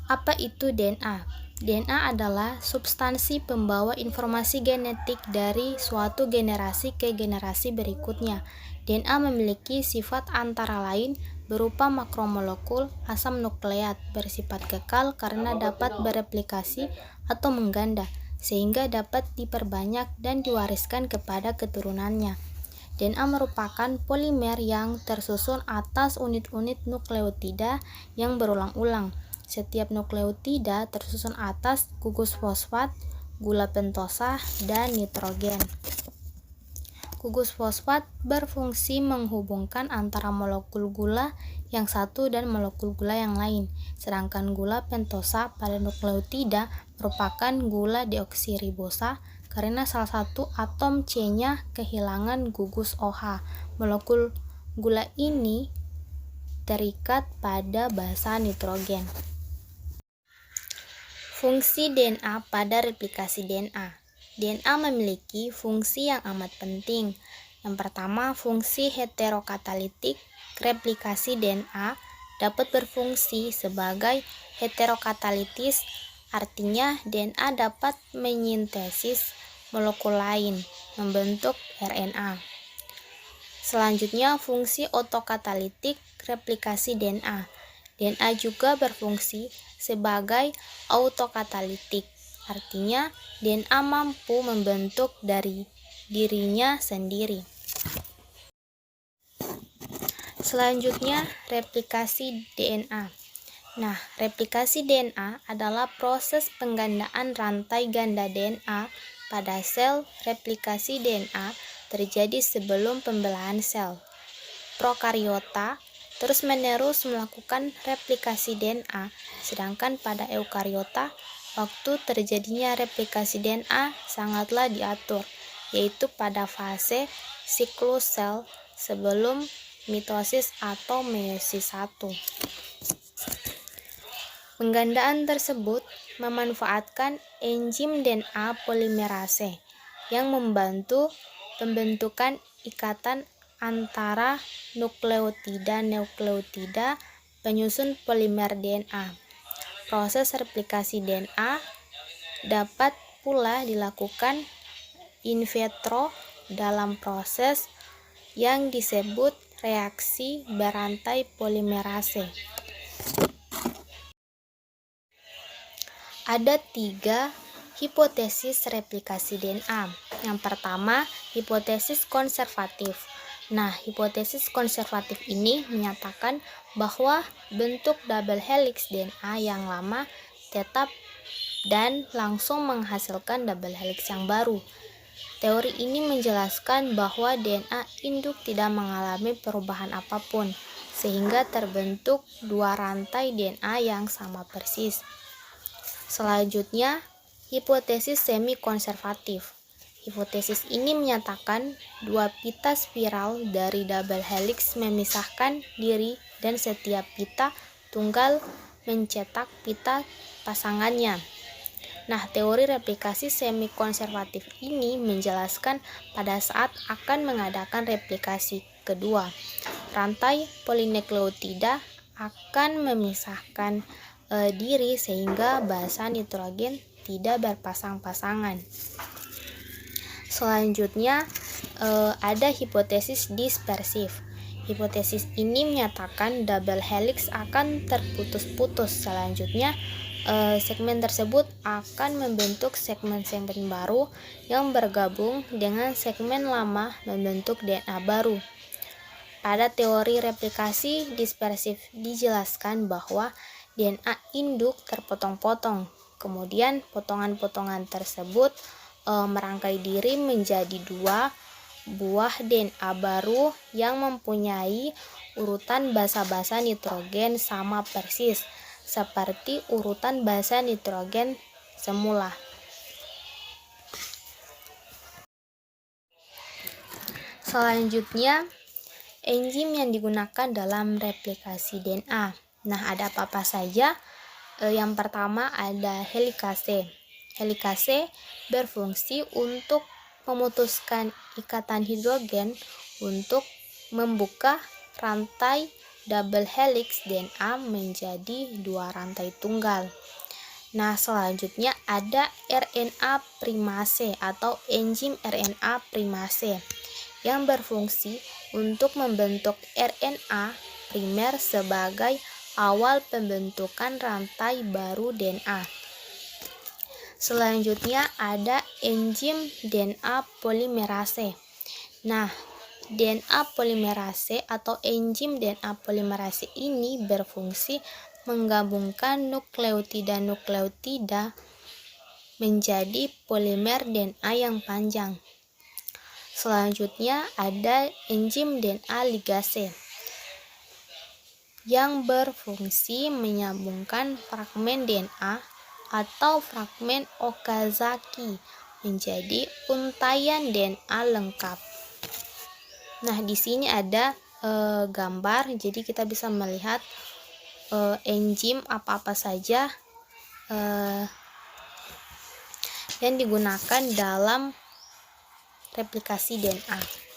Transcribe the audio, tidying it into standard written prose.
Apa itu DNA? DNA adalah substansi pembawa informasi genetik dari suatu generasi ke generasi berikutnya. DNA memiliki sifat antara lain berupa makromolekul asam nukleat bersifat kekal karena dapat bereplikasi atau mengganda, sehingga dapat diperbanyak dan diwariskan kepada keturunannya. DNA merupakan polimer yang tersusun atas unit-unit nukleotida yang berulang-ulang. Setiap nukleotida tersusun atas gugus fosfat, gula pentosa, dan nitrogen. Gugus fosfat berfungsi menghubungkan antara molekul gula yang satu dan molekul gula yang lain, sedangkan gula pentosa pada nukleotida merupakan gula deoksiribosa karena salah satu atom C-nya kehilangan gugus OH. Molekul gula ini terikat pada basa nitrogen. Fungsi DNA pada replikasi DNA. DNA memiliki fungsi yang amat penting. Yang pertama, fungsi heterokatalitik. Replikasi DNA dapat berfungsi sebagai heterokatalitis, artinya DNA dapat menyintesis molekul lain, membentuk RNA. Selanjutnya, fungsi otokatalitik replikasi DNA. DNA juga berfungsi sebagai autokatalitik, artinya DNA mampu membentuk dari dirinya sendiri. Selanjutnya, replikasi DNA. Nah, replikasi DNA adalah proses penggandaan rantai ganda DNA pada sel. Replikasi DNA terjadi sebelum pembelahan sel. Prokariota terus-menerus melakukan replikasi DNA, sedangkan pada eukariota, waktu terjadinya replikasi DNA sangatlah diatur, yaitu pada fase siklus sel sebelum mitosis atau meiosis 1. Penggandaan tersebut memanfaatkan enzim DNA polimerase yang membantu pembentukan ikatan antara nukleotida penyusun polimer DNA. Proses replikasi DNA dapat pula dilakukan in vitro dalam proses yang disebut reaksi berantai polimerase. Ada 3 hipotesis replikasi DNA. Yang pertama, hipotesis konservatif. Nah, hipotesis konservatif ini menyatakan bahwa bentuk double helix DNA yang lama tetap dan langsung menghasilkan double helix yang baru. Teori ini menjelaskan bahwa DNA induk tidak mengalami perubahan apapun, sehingga terbentuk 2 rantai DNA yang sama persis. Selanjutnya, hipotesis semi-konservatif. Hipotesis ini menyatakan 2 pita spiral dari double helix memisahkan diri dan setiap pita tunggal mencetak pita pasangannya. Nah, teori replikasi semi-konservatif ini menjelaskan pada saat akan mengadakan replikasi kedua, rantai polinukleotida akan memisahkan diri sehingga basa nitrogen tidak berpasang-pasangan. Selanjutnya ada hipotesis dispersif. Hipotesis ini menyatakan double helix akan terputus-putus. Selanjutnya segmen tersebut akan membentuk segmen-segmen baru yang bergabung dengan segmen lama membentuk DNA baru. Pada teori replikasi dispersif dijelaskan bahwa DNA induk terpotong-potong, kemudian potongan-potongan tersebut merangkai diri menjadi 2 buah DNA baru yang mempunyai urutan basa-basa nitrogen sama persis seperti urutan basa nitrogen semula. Selanjutnya, enzim yang digunakan dalam replikasi DNA. Nah, ada apa-apa saja? Yang pertama ada helikase. Helikase berfungsi untuk memutuskan ikatan hidrogen untuk membuka rantai double helix DNA menjadi 2 rantai tunggal. Nah, selanjutnya ada RNA primase atau enzim RNA primase yang berfungsi untuk membentuk RNA primer sebagai awal pembentukan rantai baru DNA. Selanjutnya ada enzim DNA polimerase. Nah, DNA polimerase atau enzim DNA polimerase ini berfungsi menggabungkan nukleotida menjadi polimer DNA yang panjang. Selanjutnya ada enzim DNA ligase yang berfungsi menyambungkan fragmen DNA atau fragmen Okazaki menjadi untaian DNA lengkap. Nah, di sini ada gambar, jadi kita bisa melihat enzim apa-apa saja yang digunakan dalam replikasi DNA.